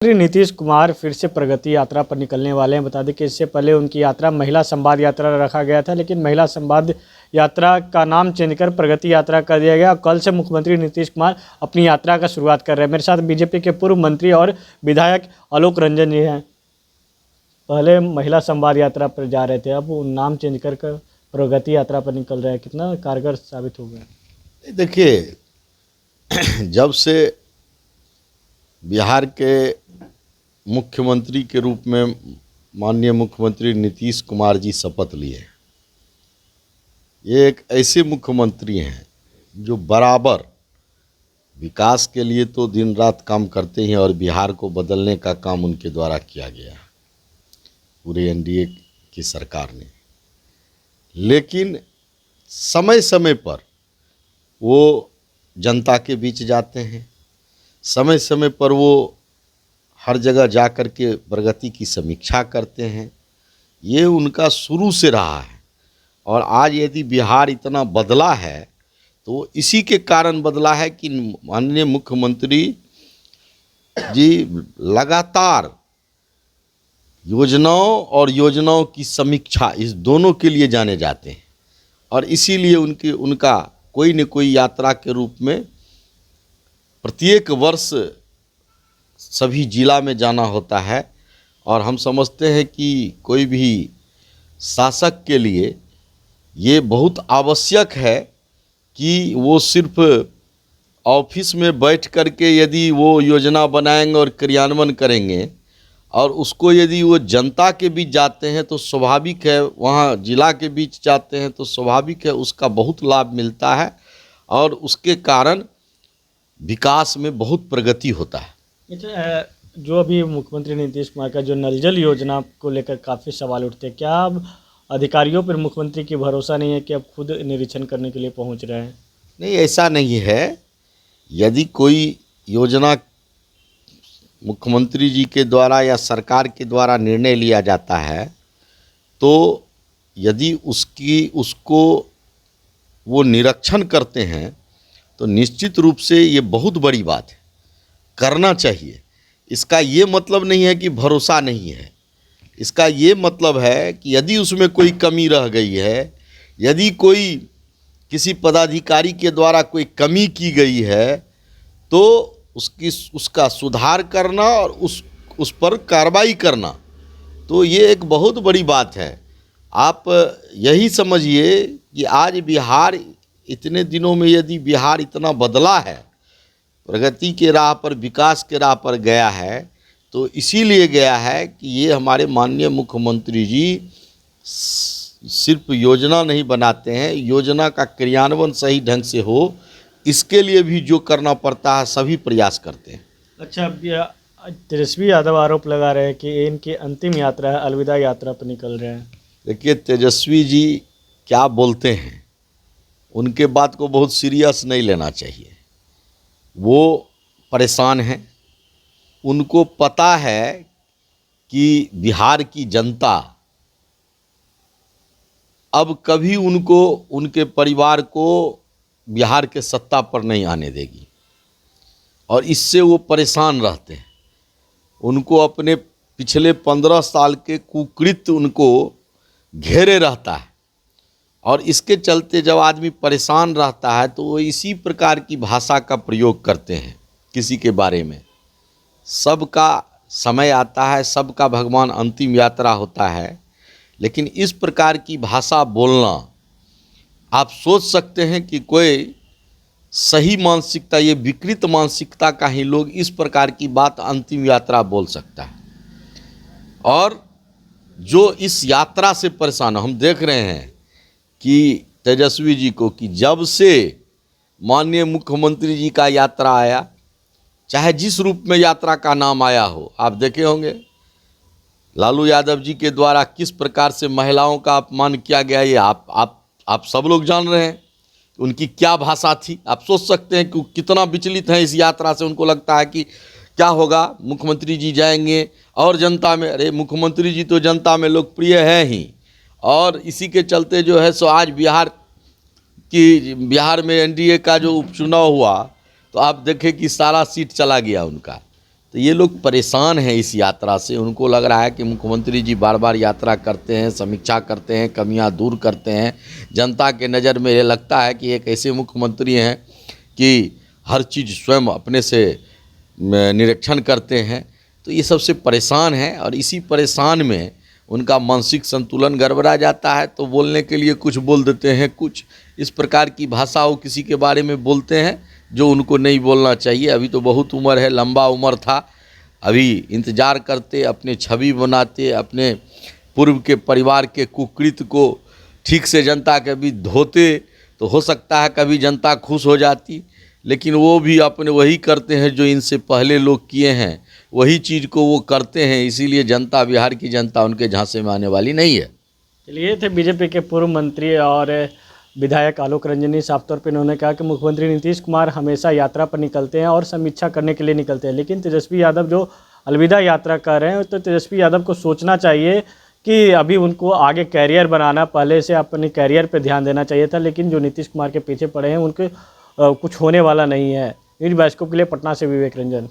मुख्यमंत्री नीतीश कुमार फिर से प्रगति यात्रा पर निकलने वाले हैं। बता दें कि इससे पहले उनकी यात्रा महिला संवाद यात्रा रखा गया था, लेकिन महिला संवाद यात्रा का नाम चेंज कर प्रगति यात्रा कर दिया गया। कल से मुख्यमंत्री नीतीश कुमार अपनी यात्रा का शुरुआत कर रहे हैं। मेरे साथ बीजेपी के पूर्व मंत्री और विधायक आलोक रंजन जी हैं। पहले महिला संवाद यात्रा पर जा रहे थे, अब वो नाम चेंज कर प्रगति यात्रा पर निकल रहे हैं। कितना कारगर साबित होगा? देखिए, जब से बिहार के मुख्यमंत्री के रूप में माननीय मुख्यमंत्री नीतीश कुमार जी शपथ लिए, ये एक ऐसे मुख्यमंत्री हैं जो बराबर विकास के लिए तो दिन रात काम करते हैं और बिहार को बदलने का काम उनके द्वारा किया गया पूरे एनडीए की सरकार ने। लेकिन समय समय पर वो जनता के बीच जाते हैं, समय समय पर वो हर जगह जा कर के प्रगति की समीक्षा करते हैं। ये उनका शुरू से रहा है और आज यदि बिहार इतना बदला है तो इसी के कारण बदला है कि माननीय मुख्यमंत्री जी लगातार योजनाओं और योजनाओं की समीक्षा, इस दोनों के लिए जाने जाते हैं और इसीलिए उनका कोई न कोई यात्रा के रूप में प्रत्येक वर्ष सभी जिला में जाना होता है। और हम समझते हैं कि कोई भी शासक के लिए ये बहुत आवश्यक है कि वो सिर्फ ऑफिस में बैठ कर के यदि वो योजना बनाएंगे और क्रियान्वयन करेंगे और उसको यदि वो जनता के बीच जाते हैं तो स्वाभाविक है, वहाँ जिला के बीच जाते हैं तो स्वाभाविक है उसका बहुत लाभ मिलता है और उसके कारण विकास में बहुत प्रगति होता है। जो अभी मुख्यमंत्री नीतीश कुमार का जो नल जल योजना को लेकर काफ़ी सवाल उठते हैं, क्या अब अधिकारियों पर मुख्यमंत्री की भरोसा नहीं है कि अब खुद निरीक्षण करने के लिए पहुंच रहे हैं? नहीं, ऐसा नहीं है। यदि कोई योजना मुख्यमंत्री जी के द्वारा या सरकार के द्वारा निर्णय लिया जाता है तो यदि उसको वो निरीक्षण करते हैं तो निश्चित रूप से ये बहुत बड़ी बात है, करना चाहिए। इसका ये मतलब नहीं है कि भरोसा नहीं है, इसका ये मतलब है कि यदि उसमें कोई कमी रह गई है, यदि कोई किसी पदाधिकारी के द्वारा कोई कमी की गई है तो उसका सुधार करना और उस पर कार्रवाई करना, तो ये एक बहुत बड़ी बात है। आप यही समझिए कि आज बिहार इतने दिनों में यदि बिहार इतना बदला है, प्रगति के राह पर, विकास के राह पर गया है, तो इसीलिए गया है कि ये हमारे माननीय मुख्यमंत्री जी सिर्फ योजना नहीं बनाते हैं, योजना का क्रियान्वयन सही ढंग से हो इसके लिए भी जो करना पड़ता है सभी प्रयास करते हैं। अच्छा, तेजस्वी यादव आरोप लगा रहे हैं कि इनकी अंतिम यात्रा है, अलविदा यात्रा पर निकल रहे हैं। देखिए, तेजस्वी जी क्या बोलते हैं, उनके बात को बहुत सीरियस नहीं लेना चाहिए। वो परेशान हैं, उनको पता है कि बिहार की जनता अब कभी उनको, उनके परिवार को बिहार के सत्ता पर नहीं आने देगी और इससे वो परेशान रहते हैं। उनको अपने पिछले 15 साल के कुकृत्य उनको घेरे रहता है और इसके चलते जब आदमी परेशान रहता है तो वो इसी प्रकार की भाषा का प्रयोग करते हैं किसी के बारे में। सबका समय आता है, सबका भगवान अंतिम यात्रा होता है, लेकिन इस प्रकार की भाषा बोलना, आप सोच सकते हैं कि कोई सही मानसिकता, ये विकृत मानसिकता का ही लोग इस प्रकार की बात अंतिम यात्रा बोल सकता है। और जो इस यात्रा से परेशान, हम देख रहे हैं कि तेजस्वी जी को कि जब से माननीय मुख्यमंत्री जी का यात्रा आया, चाहे जिस रूप में यात्रा का नाम आया हो, आप देखे होंगे लालू यादव जी के द्वारा किस प्रकार से महिलाओं का अपमान किया गया, ये आप सब लोग जान रहे हैं। उनकी क्या भाषा थी, आप सोच सकते हैं कि कितना विचलित है इस यात्रा से। उनको लगता है कि क्या होगा, मुख्यमंत्री जी जाएंगे और जनता में, अरे मुख्यमंत्री जी तो जनता में लोकप्रिय है ही, और इसी के चलते जो है सो आज बिहार में एनडीए का जो उपचुनाव हुआ तो आप देखें कि सारा सीट चला गया उनका। तो ये लोग परेशान हैं इस यात्रा से। उनको लग रहा है कि मुख्यमंत्री जी बार बार यात्रा करते हैं, समीक्षा करते हैं, कमियां दूर करते हैं। जनता के नज़र में ये लगता है कि एक ऐसे मुख्यमंत्री हैं कि हर चीज़ स्वयं अपने से निरीक्षण करते हैं। तो ये सबसे परेशान हैं और इसी परेशान में उनका मानसिक संतुलन गड़बड़ा जाता है, तो बोलने के लिए कुछ बोल देते हैं, कुछ इस प्रकार की भाषा वो किसी के बारे में बोलते हैं जो उनको नहीं बोलना चाहिए। अभी तो बहुत उम्र है, लंबा उम्र था, अभी इंतज़ार करते, अपने छवि बनाते, अपने पूर्व के परिवार के कुकृत्य को ठीक से जनता के बीच धोते, तो हो सकता है कभी जनता खुश हो जाती। लेकिन वो भी अपने वही करते हैं जो इनसे पहले लोग किए हैं, वही चीज़ को वो करते हैं। इसीलिए जनता, बिहार की जनता उनके झांसे में आने वाली नहीं है। चलिए, ये थे बीजेपी के पूर्व मंत्री और विधायक आलोक रंजनी। साफ तौर पे उन्होंने कहा कि मुख्यमंत्री नीतीश कुमार हमेशा यात्रा पर निकलते हैं और समीक्षा करने के लिए निकलते हैं, लेकिन तेजस्वी यादव जो अलविदा यात्रा कर रहे हैं, तो तेजस्वी यादव को सोचना चाहिए कि अभी उनको आगे कैरियर बनाना, पहले से अपने कैरियर पे ध्यान देना चाहिए था। लेकिन जो नीतीश कुमार के पीछे पड़े हैं उनके कुछ होने वाला नहीं है। न्यूज़ बाइस्कोप के लिए पटना से विवेक रंजन।